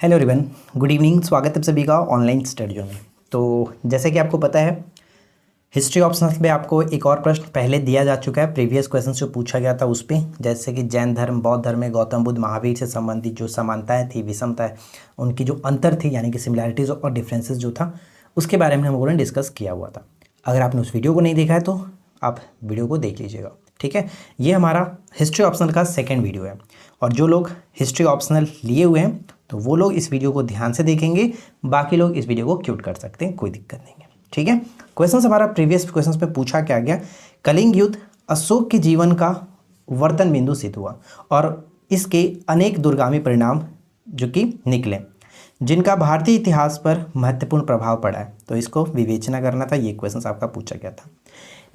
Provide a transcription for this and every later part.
Hello everyone, good evening. स्वागत है आप सभी का ऑनलाइन स्टडी में। तो जैसे कि आपको पता है, हिस्ट्री ऑप्शंस में आपको एक और प्रश्न पहले दिया जा चुका है। प्रीवियस क्वेश्चन जो पूछा गया था उस पर, जैसे कि जैन धर्म, बौद्ध धर्म में गौतम बुद्ध, महावीर से संबंधित जो समानताएं थी, विषमताएं, उनकी जो अंतर थी यानी कि सिमिलैरिटीज़ और डिफरेंसेस जो था, उसके बारे में हम लोगों ने डिस्कस किया हुआ था। अगर आपने उस वीडियो को नहीं देखा है तो आप वीडियो को देख लीजिएगा, ठीक है। ये हमारा हिस्ट्री ऑप्शनल का सेकेंड वीडियो है, और जो लोग हिस्ट्री ऑप्शनल लिए हुए हैं तो वो लोग इस वीडियो को ध्यान से देखेंगे, बाकी लोग इस वीडियो को क्यूट कर सकते हैं, कोई दिक्कत नहीं है, ठीक है। क्वेश्चन हमारा प्रीवियस क्वेश्चन पे पूछा क्या गया, कलिंग युद्ध अशोक के जीवन का वर्तन बिंदु सिद्ध हुआ और इसके अनेक दूरगामी परिणाम जो कि निकले, जिनका भारतीय इतिहास पर महत्वपूर्ण प्रभाव पड़ा है। तो इसको विवेचना करना था, ये क्वेश्चन आपका पूछा गया था।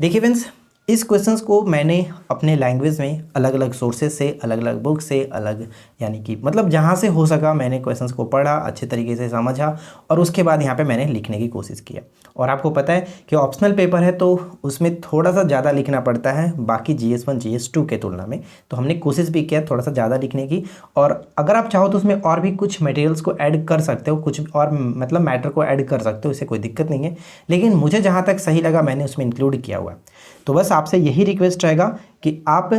देखिए फ्रेंड्स, इस क्वेश्चंस को मैंने अपने लैंग्वेज में अलग अलग सोर्सेज से, अलग अलग बुक से, अलग यानी कि मतलब जहाँ से हो सका मैंने क्वेश्चंस को पढ़ा, अच्छे तरीके से समझा और उसके बाद यहाँ पे मैंने लिखने की कोशिश किया। और आपको पता है कि ऑप्शनल पेपर है तो उसमें थोड़ा सा ज़्यादा लिखना पड़ता है बाकी GS1 GS2 के तुलना में, तो हमने कोशिश भी किया थोड़ा सा ज़्यादा लिखने की। और अगर आप चाहो तो उसमें और भी कुछ मटेरियल्स को ऐड कर सकते हो, कुछ और मतलब मैटर को ऐड कर सकते हो, इससे कोई दिक्कत नहीं है। लेकिन मुझे जहाँ तक सही लगा मैंने उसमें इंक्लूड किया हुआ है। तो बस आपसे यही रिक्वेस्ट रहेगा कि आप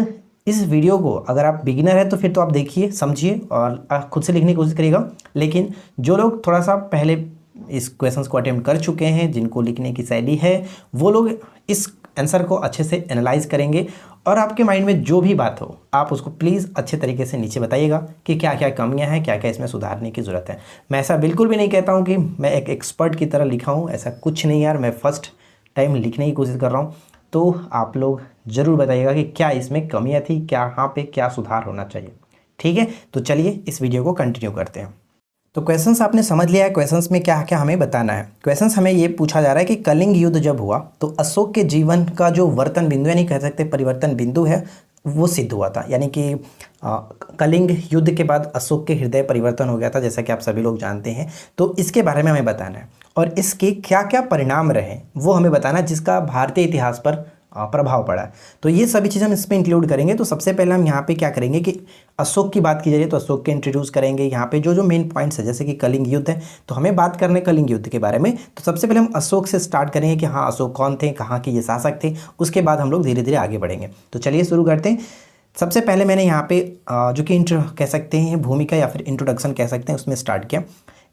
इस वीडियो को, अगर आप बिगिनर है तो फिर तो आप देखिए, समझिए और खुद से लिखने की कोशिश करिएगा। लेकिन जो लोग थोड़ा सा पहले इस क्वेश्चंस को अटेम्प्ट कर चुके हैं, जिनको लिखने की शैली है, वो लोग इस आंसर को अच्छे से एनालाइज करेंगे और आपके माइंड में जो भी बात हो आप उसको प्लीज़ अच्छे तरीके से नीचे बताइएगा कि क्या क्या कमियां हैं, क्या क्या इसमें सुधारने की ज़रूरत है। मैं ऐसा बिल्कुल भी नहीं कहता हूँ कि मैं एक एक्सपर्ट की तरह लिखा हूँ, ऐसा कुछ नहीं यार। मैं फर्स्ट टाइम लिखने की कोशिश कर रहा हूँ, तो आप लोग ज़रूर बताइएगा कि क्या इसमें कमियां थी, क्या यहाँ पे क्या सुधार होना चाहिए, ठीक है। तो चलिए इस वीडियो को कंटिन्यू करते हैं। तो क्वेश्चंस आपने समझ लिया है, क्वेश्चंस में क्या क्या हमें बताना है। क्वेश्चंस हमें ये पूछा जा रहा है कि कलिंग युद्ध जब हुआ तो अशोक के जीवन का जो वर्तन बिंदु, यानी कह सकते परिवर्तन बिंदु है, वो सिद्ध हुआ था। यानी कि कलिंग युद्ध के बाद अशोक के हृदय परिवर्तन हो गया था, जैसा कि आप सभी लोग जानते हैं। तो इसके बारे में हमें बताना है और इसके क्या क्या परिणाम रहे वो हमें बताना है, जिसका भारतीय इतिहास पर प्रभाव पड़ा है। तो ये सभी चीज़ हम इसमें इंक्लूड करेंगे। तो सबसे पहले हम यहाँ पे क्या करेंगे कि अशोक की बात की जाए तो अशोक के इंट्रोड्यूस करेंगे। यहाँ पे जो जो मेन पॉइंट्स है, जैसे कि कलिंग युद्ध है तो हमें बात करने कलिंग युद्ध के बारे में। तो सबसे पहले हम अशोक से स्टार्ट करेंगे कि हाँ अशोक कौन थे, कहाँ के ये शासक थे, उसके बाद हम लोग धीरे धीरे आगे बढ़ेंगे। तो चलिए शुरू करते हैं। सबसे पहले मैंने यहाँ पे जो कि इंट्रो कह सकते हैं, भूमिका या फिर इंट्रोडक्शन कह सकते हैं, उसमें स्टार्ट किया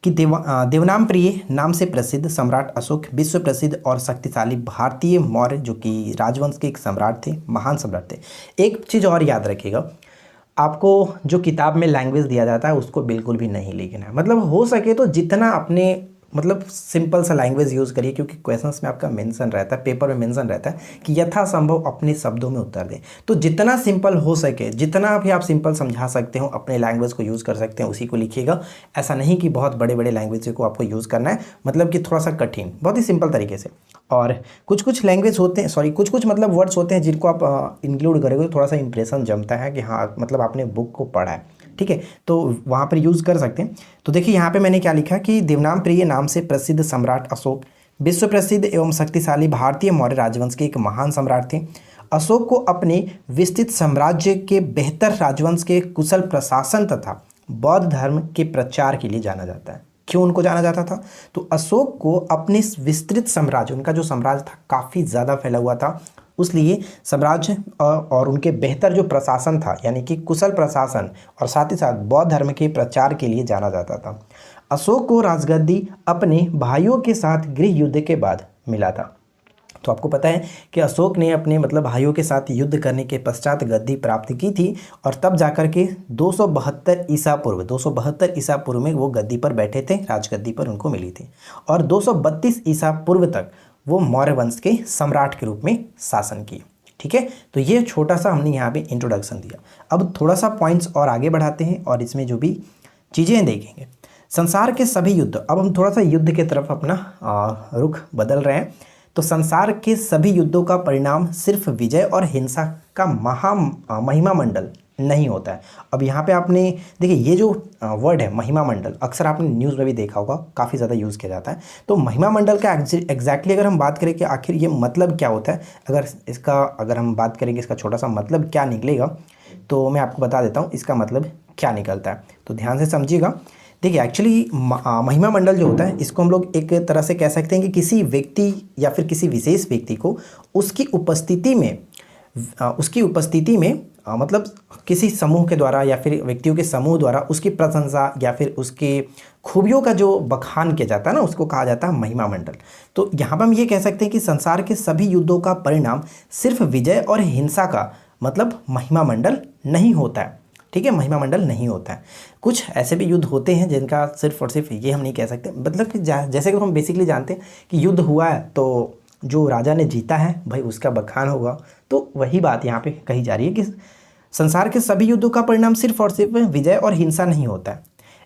कि देवनाम प्रिय नाम से प्रसिद्ध सम्राट अशोक विश्व प्रसिद्ध और शक्तिशाली भारतीय मौर्य जो कि राजवंश के एक सम्राट थे, महान सम्राट थे। एक चीज़ और याद रखिएगा, आपको जो किताब में लैंग्वेज दिया जाता है उसको बिल्कुल भी नहीं लिखना है। मतलब हो सके तो जितना अपने मतलब सिंपल सा लैंग्वेज यूज़ करिए, क्योंकि क्वेश्चंस में आपका मेंशन रहता है, पेपर में मेंशन रहता है कि यथासंभव अपने शब्दों में उत्तर दें। तो जितना सिंपल हो सके, जितना भी आप सिंपल समझा सकते हो, अपने लैंग्वेज को यूज़ कर सकते हैं, उसी को लिखिएगा। ऐसा नहीं कि बहुत बड़े बड़े लैंग्वेज को आपको यूज़ करना है, मतलब कि थोड़ा सा कठिन, बहुत ही सिंपल तरीके से। और कुछ लैंग्वेज होते हैं, सॉरी कुछ मतलब वर्ड्स होते हैं जिनको आप इंक्लूड करेंगे तो थोड़ा सा इंप्रेशन जमता है कि हाँ मतलब आपने बुक को पढ़ा है, ठीक है। तो वहाँ पर यूज़ कर सकते हैं। तो देखिए यहाँ पे मैंने क्या लिखा कि देवनाम प्रिय नाम से प्रसिद्ध सम्राट अशोक विश्व प्रसिद्ध एवं शक्तिशाली भारतीय मौर्य राजवंश के एक महान सम्राट थे। अशोक को अपने विस्तृत साम्राज्य के बेहतर राजवंश के कुशल प्रशासन तथा बौद्ध धर्म के प्रचार के लिए जाना जाता है। क्यों उनको जाना जाता था? तो अशोक को अपने विस्तृत साम्राज्य, उनका जो साम्राज्य था काफ़ी ज़्यादा फैला हुआ था, उसलिए साम्राज्य और उनके बेहतर जो प्रशासन था, यानी कि कुशल प्रशासन, और साथ ही साथ बौद्ध धर्म के प्रचार के लिए जाना जाता था। अशोक को राजगद्दी अपने भाइयों के साथ गृह युद्ध के बाद मिला था। तो आपको पता है कि अशोक ने अपने मतलब भाइयों के साथ युद्ध करने के पश्चात गद्दी प्राप्त की थी, और तब जाकर के 272 ईसा पूर्व में वो गद्दी पर बैठे थे, राजगद्दी पर उनको मिली थी। और 232 ईसा पूर्व तक वो मौर्य वंश के सम्राट के रूप में शासन किए, ठीक है। तो ये छोटा सा हमने यहाँ पे इंट्रोडक्शन दिया। अब थोड़ा सा पॉइंट्स और आगे बढ़ाते हैं और इसमें जो भी चीज़ें देखेंगे। संसार के सभी युद्ध, अब हम थोड़ा सा युद्ध की तरफ अपना रुख बदल रहे हैं। तो संसार के सभी युद्धों का परिणाम सिर्फ विजय और हिंसा का महिमा मंडल नहीं होता है। अब यहाँ पे आपने देखिए ये जो वर्ड है महिमा मंडल, अक्सर आपने न्यूज़ में भी देखा होगा, काफ़ी ज़्यादा यूज़ किया जाता है। तो महिमा मंडल का एग्जैक्टली अगर हम बात करें कि आखिर ये मतलब क्या होता है, अगर हम बात करेंगे इसका छोटा सा मतलब क्या निकलेगा, तो मैं आपको बता देता हूँ इसका मतलब क्या निकलता है। तो ध्यान से समझिएगा। देखिए एक्चुअली महिमा मंडल जो होता है इसको हम लोग एक तरह से कह सकते हैं कि किसी व्यक्ति या फिर किसी विशेष व्यक्ति को उसकी उपस्थिति में मतलब किसी समूह के द्वारा या फिर व्यक्तियों के समूह द्वारा उसकी प्रशंसा या फिर उसके खूबियों का जो बखान किया जाता है ना, उसको कहा जाता है महिमा मंडल। तो यहाँ पर हम ये कह सकते हैं कि संसार के सभी युद्धों का परिणाम सिर्फ विजय और हिंसा का मतलब महिमा मंडल नहीं होता है। ठीक है, महिमा मंडल नहीं होता है। कुछ ऐसे भी युद्ध होते हैं जिनका सिर्फ और सिर्फ ये हम नहीं कह सकते, मतलब कि जैसे कि हम बेसिकली जानते हैं कि युद्ध हुआ है तो जो राजा ने जीता है भाई उसका बखान होगा। तो वही बात यहाँ पे कही जा रही है कि संसार के सभी युद्धों का परिणाम सिर्फ और सिर्फ विजय और हिंसा नहीं होता है,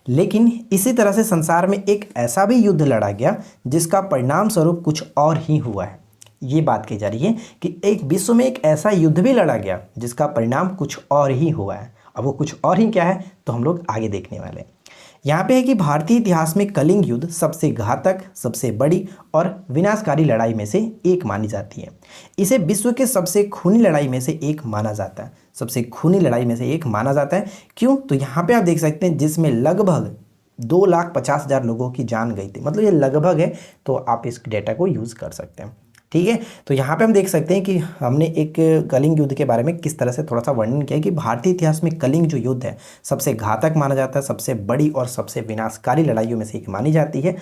लेकिन इसी तरह से संसार में एक ऐसा भी युद्ध लड़ा गया जिसका परिणाम स्वरूप कुछ और ही हुआ है। ये बात कही जा रही है कि एक विश्व में एक ऐसा युद्ध भी लड़ा गया जिसका परिणाम कुछ और ही हुआ है। अब वो कुछ और ही क्या है तो हम लोग आगे देखने वाले हैं। यहाँ पे है कि भारतीय इतिहास में कलिंग युद्ध सबसे घातक, सबसे बड़ी और विनाशकारी लड़ाई में से एक मानी जाती है। इसे विश्व के सबसे खूनी लड़ाई में से एक माना जाता है। सबसे खूनी लड़ाई में से एक माना जाता है। क्यों? तो यहाँ पे आप देख सकते हैं जिसमें लगभग 2,50,000 लोगों की जान गई थी। मतलब ये लगभग है, तो आप इस डेटा को यूज़ कर सकते हैं। ठीक है, तो यहाँ पे हम देख सकते हैं कि हमने एक कलिंग युद्ध के बारे में किस तरह से थोड़ा सा वर्णन किया कि भारतीय इतिहास में कलिंग जो युद्ध है सबसे घातक माना जाता है, सबसे बड़ी और सबसे विनाशकारी लड़ाइयों में से एक मानी जाती है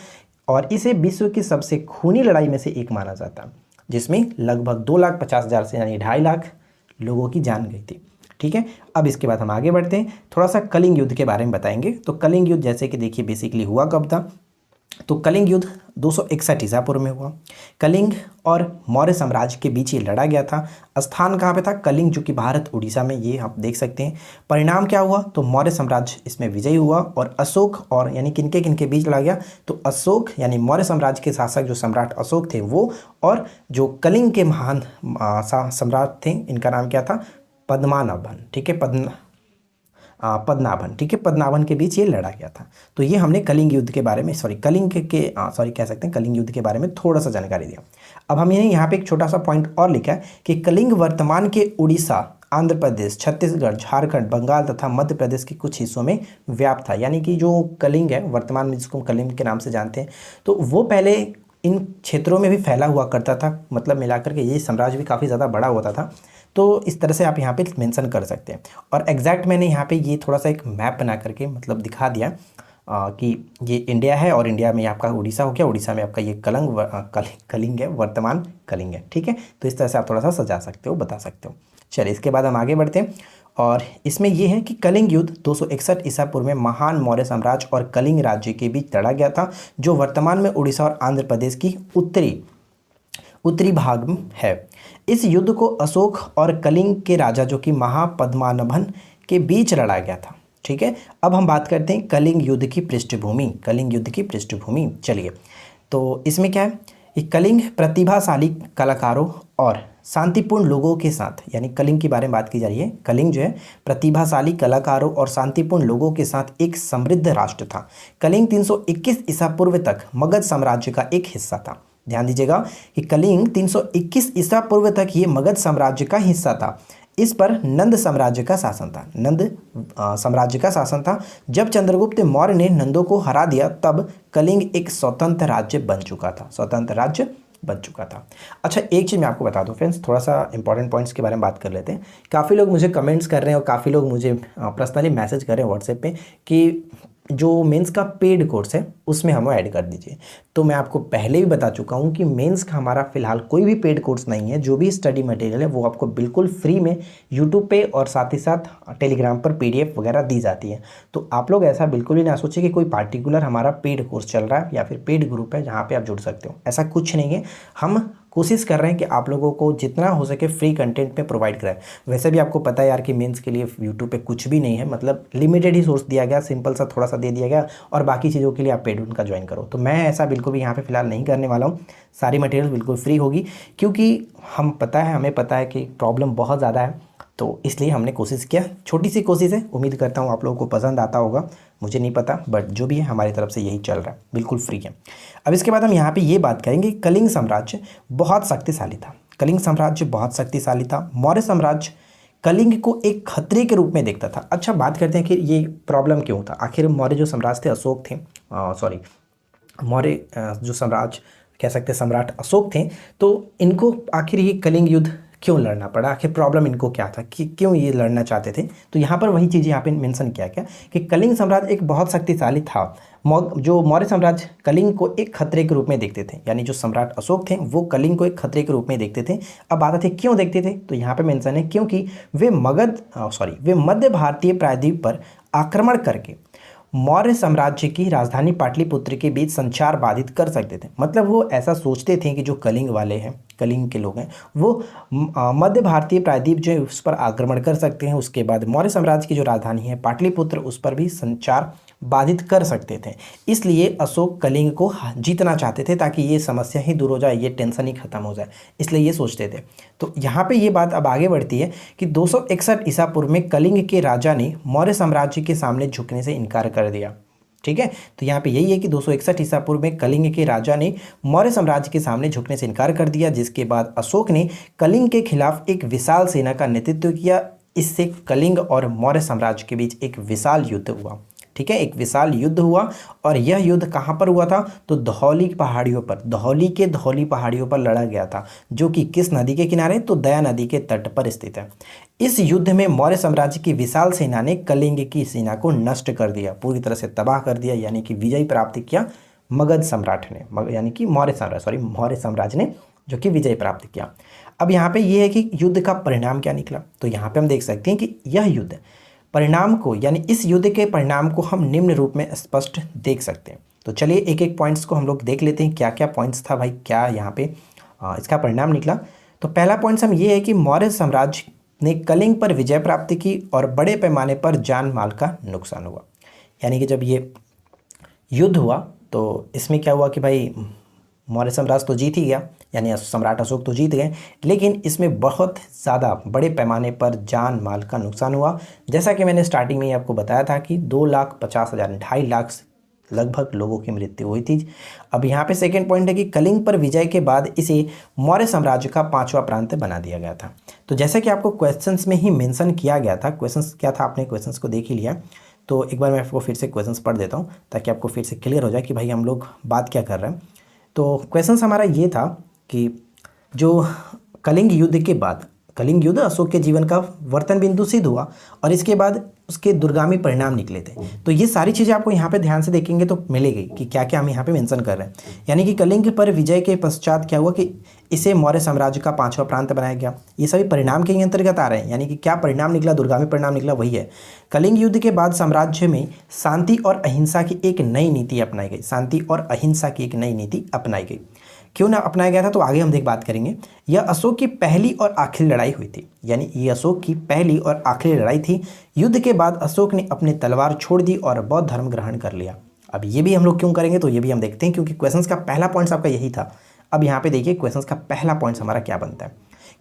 और इसे विश्व की सबसे खूनी लड़ाई में से एक माना जाता है, जिसमें लगभग 2,50,000 से यानी 2.5 लाख लोगों की जान गई थी। ठीक है, अब इसके बाद हम आगे बढ़ते हैं, थोड़ा सा कलिंग युद्ध के बारे में बताएंगे। तो कलिंग युद्ध जैसे कि देखिए बेसिकली हुआ कब था, तो कलिंग युद्ध 261 ईसा पूर्व में हुआ। कलिंग और मौर्य साम्राज्य के बीच ये लड़ा गया था। स्थान कहाँ पे था? कलिंग, जो कि भारत उड़ीसा में, ये आप देख सकते हैं। परिणाम क्या हुआ? तो मौर्य साम्राज्य इसमें विजयी हुआ और अशोक और यानी किनके किनके बीच लड़ा गया, तो अशोक यानी मौर्य साम्राज्य के शासक जो सम्राट अशोक थे वो, और जो कलिंग के महान सम्राट थे, इनका नाम क्या था? पद्मनाभन। ठीक है, पद्मनाभन। ठीक है, पद्मनाभन के बीच ये लड़ा गया था। तो ये हमने कलिंग युद्ध के बारे में कलिंग युद्ध के बारे में थोड़ा सा जानकारी दिया। अब हम यहाँ पे एक छोटा सा पॉइंट और लिखा है कि कलिंग वर्तमान के उड़ीसा, आंध्र प्रदेश, छत्तीसगढ़, झारखंड, बंगाल तथा मध्य प्रदेश के कुछ हिस्सों में व्याप्त था। यानी कि जो कलिंग है वर्तमान में, जिसको हम कलिंग के नाम से जानते हैं, तो वो पहले इन क्षेत्रों में भी फैला हुआ करता था। मतलब मिलाकर के ये साम्राज्य भी काफ़ी ज़्यादा बड़ा होता था। तो इस तरह से आप यहाँ पे मेंशन कर सकते हैं। और एग्जैक्ट मैंने यहाँ पे ये थोड़ा सा एक मैप बना करके मतलब दिखा दिया कि ये इंडिया है और इंडिया में आपका उड़ीसा हो गया, उड़ीसा में आपका ये कलिंग है, वर्तमान कलिंग है। ठीक है, तो इस तरह से आप थोड़ा सा सजा सकते हो, बता सकते हो। चलिए इसके बाद हम आगे बढ़ते हैं और इसमें यह है कि कलिंग युद्ध 261 ईसा पूर्व में महान मौर्य साम्राज्य और कलिंग राज्य के बीच लड़ा गया था, जो वर्तमान में उड़ीसा और आंध्र प्रदेश की उत्तरी भाग में है। इस युद्ध को अशोक और कलिंग के राजा जो कि महापद्मनाभन के बीच लड़ा गया था। ठीक है, अब हम बात करते हैं कलिंग युद्ध की पृष्ठभूमि। चलिए, तो इसमें क्या है, ये कलिंग प्रतिभाशाली कलाकारों और शांतिपूर्ण लोगों के साथ, यानी कलिंग के बारे में बात की जा रही है। कलिंग जो है प्रतिभाशाली कलाकारों और शांतिपूर्ण लोगों के साथ एक समृद्ध राष्ट्र था। कलिंग 321 ईसा पूर्व तक मगध साम्राज्य का एक हिस्सा था। ध्यान दीजिएगा कि कलिंग 321 ईसा पूर्व तक ये मगध साम्राज्य का हिस्सा था। इस पर नंद साम्राज्य का शासन था। जब चंद्रगुप्त मौर्य ने नंदों को हरा दिया तब कलिंग एक स्वतंत्र राज्य बन चुका था। अच्छा, एक चीज़ मैं आपको बता दूं फ्रेंड्स, थोड़ा सा इंपॉर्टेंट पॉइंट्स के बारे में बात कर लेते हैं। काफ़ी लोग मुझे कमेंट्स कर रहे हैं और काफ़ी लोग मुझे पर्सनली मैसेज कर रहे हैं व्हाट्सएप पे कि जो मेंस का पेड कोर्स है उसमें हमें ऐड कर दीजिए। तो मैं आपको पहले भी बता चुका हूँ कि मेंस का हमारा फ़िलहाल कोई भी पेड कोर्स नहीं है। जो भी स्टडी मटेरियल है वो आपको बिल्कुल फ्री में यूट्यूब पे और साथ ही साथ टेलीग्राम पर PDF वगैरह दी जाती है। तो आप लोग ऐसा बिल्कुल ही ना सोचिए कि कोई पार्टिकुलर हमारा पेड कोर्स चल रहा है या फिर पेड ग्रुप है जहाँ पर आप जुड़ सकते हो। ऐसा कुछ नहीं है। हम कोशिश कर रहे हैं कि आप लोगों को जितना हो सके फ्री कंटेंट पे प्रोवाइड कराएं। वैसे भी आपको पता है यार कि मेंस के लिए यूट्यूब पे कुछ भी नहीं है, मतलब लिमिटेड ही सोर्स दिया गया, सिंपल सा थोड़ा सा दे दिया गया और बाकी चीज़ों के लिए आप पेड उनका ज्वाइन करो। तो मैं ऐसा बिल्कुल भी यहाँ पे फिलहाल नहीं करने वाला हूँ। सारी मटेरियल बिल्कुल फ्री होगी, क्योंकि हमें पता है कि प्रॉब्लम बहुत ज़्यादा है, तो इसलिए हमने कोशिश किया। छोटी सी कोशिश है, उम्मीद करता हूँ आप लोगों को पसंद आता होगा, मुझे नहीं पता, बट जो भी है हमारी तरफ से यही चल रहा है, बिल्कुल फ्री है। अब इसके बाद हम यहाँ पे ये बात करेंगे, कलिंग साम्राज्य बहुत शक्तिशाली था। मौर्य साम्राज्य कलिंग को एक खतरे के रूप में देखता था। अच्छा, बात करते हैं कि ये प्रॉब्लम क्यों था। आखिर मौर्य जो सम्राट थे अशोक थे, सॉरी मौर्य जो साम्राज्य कह सकते हैं सम्राट अशोक थे, तो इनको आखिर ये कलिंग युद्ध क्यों लड़ना पड़ा, आखिर प्रॉब्लम इनको क्या था कि क्यों ये लड़ना चाहते थे। तो यहाँ पर वही चीज़ यहाँ पे मेंशन किया गया कि कलिंग साम्राज्य एक बहुत शक्तिशाली था। जो मौर्य साम्राज्य कलिंग को एक खतरे के रूप में देखते थे, यानी जो सम्राट अशोक थे वो कलिंग को एक खतरे के रूप में देखते थे। अब बात है क्यों देखते थे, तो यहाँ पे मेंशन है क्योंकि वे वे मध्य भारतीय प्रायद्वीप पर आक्रमण करके मौर्य साम्राज्य की राजधानी पाटलिपुत्र के बीच संचार बाधित कर सकते थे। मतलब वो ऐसा सोचते थे कि जो कलिंग वाले हैं, कलिंग के लोग हैं, वो मध्य भारतीय प्रायद्वीप जो है उस पर आक्रमण कर सकते हैं। उसके बाद मौर्य साम्राज्य की जो राजधानी है पाटलिपुत्र, उस पर भी संचार बाधित कर सकते थे। इसलिए अशोक कलिंग को जीतना चाहते थे ताकि ये समस्या ही दूर हो जाए, ये टेंशन ही खत्म हो जाए, इसलिए ये सोचते थे। तो यहाँ पे ये बात अब आगे बढ़ती है कि 261 ईसा पूर्व में कलिंग के राजा ने मौर्य साम्राज्य के सामने झुकने से इनकार कर दिया। ठीक है, तो यहाँ पे यही है कि 261 ईसा पूर्व में कलिंग के राजा ने मौर्य साम्राज्य के सामने झुकने से इनकार कर दिया, जिसके बाद अशोक ने कलिंग के खिलाफ एक विशाल सेना का नेतृत्व किया। इससे कलिंग और मौर्य साम्राज्य के बीच एक विशाल युद्ध हुआ। ठीक है, एक विशाल युद्ध हुआ और यह युद्ध कहाँ पर हुआ था, तो धौली पहाड़ियों पर, धौली पहाड़ियों पर लड़ा गया था, जो कि किस नदी के किनारे, तो दया नदी के तट पर स्थित है। इस युद्ध में मौर्य साम्राज्य की विशाल सेना ने कलिंग की सेना को नष्ट कर दिया, पूरी तरह से तबाह कर दिया, यानी कि विजय प्राप्त किया मगध सम्राट ने, यानी कि मौर्य साम्राज्य ने जो कि विजय प्राप्त किया। अब यहाँ पे ये है कि युद्ध का परिणाम क्या निकला, तो यहाँ पे हम देख सकते हैं कि यह युद्ध परिणाम को, यानी इस युद्ध के परिणाम को हम निम्न रूप में स्पष्ट देख सकते हैं। तो चलिए एक एक पॉइंट्स को हम लोग देख लेते हैं, क्या क्या पॉइंट्स था भाई, क्या यहाँ पे इसका परिणाम निकला। तो पहला पॉइंट्स हम ये है कि मौर्य साम्राज्य ने कलिंग पर विजय प्राप्त की और बड़े पैमाने पर जान माल का नुकसान हुआ। यानी कि जब ये युद्ध हुआ तो इसमें क्या हुआ कि भाई मौर्य साम्राज्य तो जीत ही गया, यानी सम्राट अशोक तो जीत गए, लेकिन इसमें बहुत ज़्यादा बड़े पैमाने पर जान माल का नुकसान हुआ। जैसा कि मैंने स्टार्टिंग में ही आपको बताया था कि 2,50,000 2.5 लाख लगभग लोगों की मृत्यु हुई थी। अब यहाँ पे सेकंड पॉइंट है कि कलिंग पर विजय के बाद इसे मौर्य साम्राज्य का 5वां प्रांत बना दिया गया था। तो जैसा कि आपको क्वेश्चंस में ही मेंशन किया गया था, क्वेश्चंस क्या था, आपने क्वेश्चंस को देख ही लिया, तो एक बार मैं आपको फिर से क्वेश्चंस पढ़ देता हूँ ताकि आपको फिर से क्लियर हो जाए कि भाई हम लोग बात क्या कर रहे हैं। तो क्वेश्चंस हमारा ये था कि जो कलिंग युद्ध के बाद, कलिंग युद्ध अशोक के जीवन का वर्तन बिंदु सिद्ध हुआ और इसके बाद उसके दूरगामी परिणाम निकले थे। तो ये सारी चीज़ें आपको यहाँ पे ध्यान से देखेंगे तो मिलेगी कि क्या क्या हम यहाँ पे मेंशन कर रहे हैं। यानी कि कलिंग पर विजय के पश्चात क्या हुआ कि इसे मौर्य साम्राज्य का 5वां प्रांत बनाया गया। ये सभी परिणाम के ही अंतर्गत आ रहे हैं, यानी कि क्या परिणाम निकला, दूरगामी परिणाम निकला, वही है। कलिंग युद्ध के बाद साम्राज्य में शांति और अहिंसा की एक नई नीति अपनाई गई, शांति और अहिंसा की एक नई नीति अपनाई गई। क्यों ना अपनाया गया था, तो आगे हम बात करेंगे। यह अशोक की पहली और आखिरी लड़ाई हुई थी, यानी ये अशोक की पहली और आखिरी लड़ाई थी। युद्ध के बाद अशोक ने अपनी तलवार छोड़ दी और बौद्ध धर्म ग्रहण कर लिया। अब ये भी हम लोग क्यों करेंगे, तो ये भी हम देखते हैं, क्योंकि क्वेश्चंस का पहला पॉइंट्स आपका यही था। अब यहाँ पे देखिए क्वेश्चंस का पहला पॉइंट्स हमारा क्या बनता है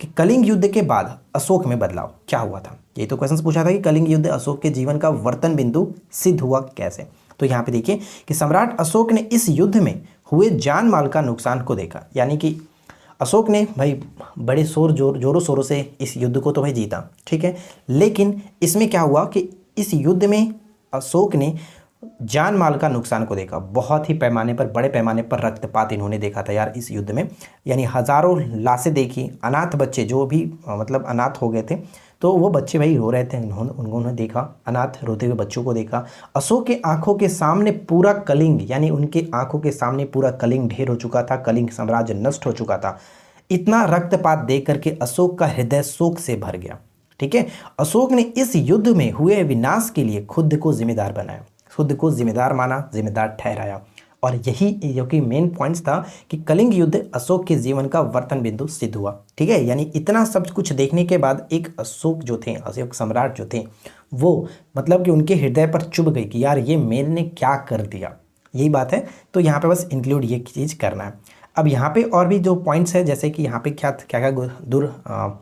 कि कलिंग युद्ध के बाद अशोक में बदलाव क्या हुआ था। यही तो क्वेश्चंस पूछा था कि कलिंग युद्ध अशोक के जीवन का वर्तन बिंदु सिद्ध हुआ कैसे। तो यहाँ पे देखिए कि सम्राट अशोक ने इस युद्ध में हुए जान माल का नुकसान को देखा। यानी कि अशोक ने भाई बड़े जोरों शोरों से इस युद्ध को तो भाई जीता, ठीक है, लेकिन इसमें क्या हुआ कि इस युद्ध में अशोक ने जान माल का नुकसान को देखा। बहुत ही पैमाने पर, बड़े पैमाने पर रक्तपात इन्होंने देखा था यार इस युद्ध में, यानी हज़ारों लाशें देखी, अनाथ बच्चे जो भी मतलब अनाथ हो गए थे, तो वो बच्चे भाई रो रहे थे, उन्होंने देखा, अनाथ रोते हुए बच्चों को देखा। अशोक के आंखों के सामने पूरा कलिंग, यानी उनके आंखों के सामने पूरा कलिंग ढेर हो चुका था, कलिंग साम्राज्य नष्ट हो चुका था। इतना रक्तपात देख करके अशोक का हृदय शोक से भर गया। ठीक है, अशोक ने इस युद्ध में हुए विनाश के लिए खुद को जिम्मेदार बनाया, खुद को जिम्मेदार माना, जिम्मेदार ठहराया। और यही जो कि मेन पॉइंट्स था कि कलिंग युद्ध अशोक के जीवन का वर्तन बिंदु सिद्ध हुआ। ठीक है, यानी इतना सब कुछ देखने के बाद एक अशोक जो थे, अशोक सम्राट जो थे, वो मतलब कि उनके हृदय पर चुभ गई कि यार ये मैंने क्या कर दिया, यही बात है। तो यहाँ पे बस इंक्लूड ये चीज़ करना है। अब यहाँ पे और भी जो पॉइंट्स है, जैसे कि यहाँ पे क्या क्या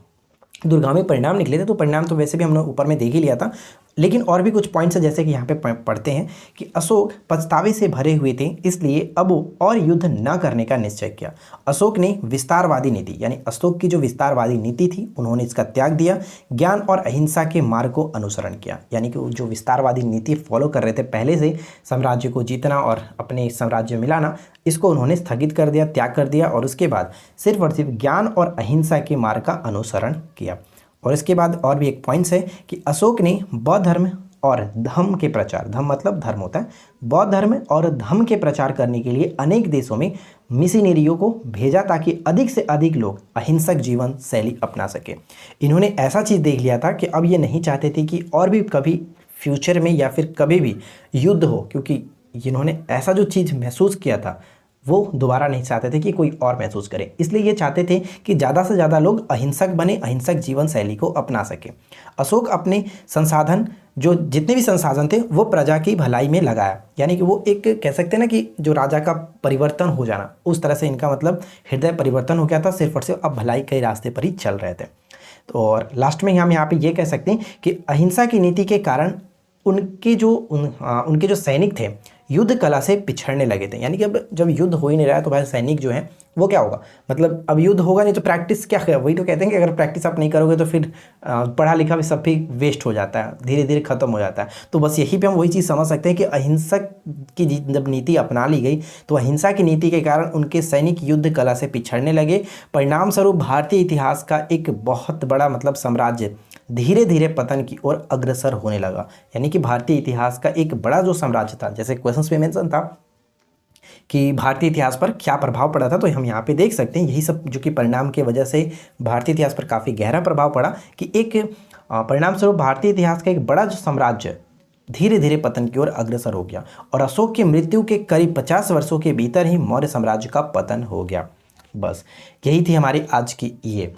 दूरगामी परिणाम निकले थे, तो परिणाम तो वैसे भी हमने ऊपर में देख ही लिया था। लेकिन और भी कुछ पॉइंट्स है, जैसे कि यहाँ पे पढ़ते हैं कि अशोक पछतावे से भरे हुए थे, इसलिए अब वो और युद्ध न करने का निश्चय किया। अशोक ने विस्तारवादी नीति, यानी अशोक की जो विस्तारवादी नीति थी उन्होंने इसका त्याग दिया, ज्ञान और अहिंसा के मार्ग को अनुसरण किया। यानी कि वो जो विस्तारवादी नीति फॉलो कर रहे थे पहले से, साम्राज्य को जीतना और अपने साम्राज्य मिलाना, इसको उन्होंने स्थगित कर दिया, त्याग कर दिया, और उसके बाद सिर्फ और सिर्फ ज्ञान और अहिंसा के मार्ग का अनुसरण किया। और इसके बाद और भी एक पॉइंट्स है कि अशोक ने बौद्ध धर्म और धम्म के प्रचार, धम्म मतलब धर्म होता है, बौद्ध धर्म और धम्म के प्रचार करने के लिए अनेक देशों में मिशनरियों को भेजा ताकि अधिक से अधिक लोग अहिंसक जीवन शैली अपना सके। इन्होंने ऐसा चीज़ देख लिया था कि अब ये नहीं चाहते थे कि और भी कभी फ्यूचर में या फिर कभी भी युद्ध हो, क्योंकि इन्होंने ऐसा जो चीज़ महसूस किया था वो दोबारा नहीं चाहते थे कि कोई और महसूस करे। इसलिए ये चाहते थे कि ज़्यादा से ज़्यादा लोग अहिंसक बने, अहिंसक जीवन शैली को अपना सके। अशोक अपने संसाधन, जो जितने भी संसाधन थे वो प्रजा की भलाई में लगाया। यानी कि वो एक कह सकते हैं ना कि जो राजा का परिवर्तन हो जाना, उस तरह से इनका मतलब हृदय परिवर्तन हो गया था, सिर्फ और सिर्फ अब भलाई के रास्ते पर ही चल रहे थे। तो और लास्ट में हम यहाँ पे ये कह सकते हैं कि अहिंसा की नीति के कारण उनके जो सैनिक थे युद्ध कला से पिछड़ने लगे थे। यानी कि अब जब युद्ध हो ही नहीं रहा है तो भाई सैनिक जो है वो क्या होगा, मतलब अब युद्ध होगा नहीं तो प्रैक्टिस क्या है, वही तो कहते हैं कि अगर प्रैक्टिस आप नहीं करोगे तो फिर पढ़ा लिखा भी सब भी वेस्ट हो जाता है, धीरे धीरे खत्म हो जाता है। तो बस यही पे हम वही चीज़ समझ सकते हैं कि अहिंसक की जब नीति अपना ली गई तो अहिंसा की नीति के कारण उनके सैनिक युद्ध कला से पिछड़ने लगे। परिणाम स्वरूप भारतीय इतिहास का एक बहुत बड़ा मतलब साम्राज्य धीरे धीरे पतन की ओर अग्रसर होने लगा। यानी कि भारतीय इतिहास का एक बड़ा जो साम्राज्य था, जैसे क्वेश्चंस में मेंशन था कि भारतीय इतिहास पर क्या प्रभाव पड़ा था, तो हम यहाँ पे देख सकते हैं यही सब जो कि परिणाम की वजह से भारतीय इतिहास पर काफ़ी गहरा प्रभाव पड़ा कि एक परिणाम स्वरूप भारतीय इतिहास का एक बड़ा जो साम्राज्य धीरे धीरे पतन की ओर अग्रसर हो गया और अशोक की मृत्यु के करीब 50 वर्षों के भीतर ही मौर्य साम्राज्य का पतन हो गया। बस यही थी हमारी आज की ये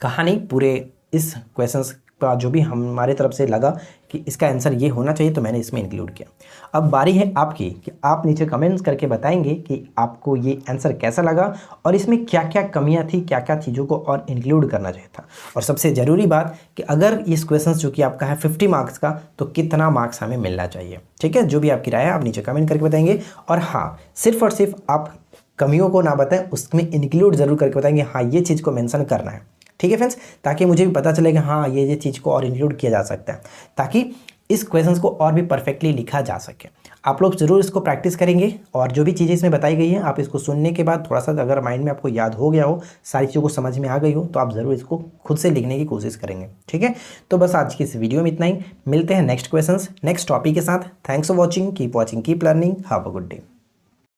कहानी। पूरे इस क्वेश्चंस का जो भी हमारे तरफ से लगा कि इसका आंसर ये होना चाहिए तो मैंने इसमें इंक्लूड किया। अब बारी है आपकी कि आप नीचे कमेंट्स करके बताएंगे कि आपको ये आंसर कैसा लगा और इसमें क्या क्या कमियां थी, क्या क्या चीज़ों को और इंक्लूड करना चाहिए था। और सबसे ज़रूरी बात कि अगर इस क्वेश्चन जो कि आपका है 50 मार्क्स का तो कितना मार्क्स हमें मिलना चाहिए। ठीक है, जो भी आपकी राय है आप नीचे कमेंट करके बताएंगे। और हाँ, सिर्फ और सिर्फ आप कमियों को ना बताएं, उसमें इंक्लूड ज़रूर करके बताएंगे हाँ ये चीज़ को मेंशन करना है। ठीक है फ्रेंड्स, ताकि मुझे भी पता चले कि हाँ ये चीज़ को और इंक्लूड किया जा सकता है, ताकि इस क्वेश्चंस को और भी परफेक्टली लिखा जा सके। आप लोग ज़रूर इसको प्रैक्टिस करेंगे और जो भी चीज़ें इसमें बताई गई हैं आप इसको सुनने के बाद थोड़ा सा अगर माइंड में आपको याद हो गया हो, सारी चीज़ों को समझ में आ गई हो, तो आप ज़रूर इसको खुद से लिखने की कोशिश करेंगे। ठीक है, तो बस आज की इस वीडियो में इतना ही। मिलते हैं नेक्स्ट क्वेश्चंस नेक्स्ट टॉपिक के साथ। Thanks for watching, keep learning, have a good day.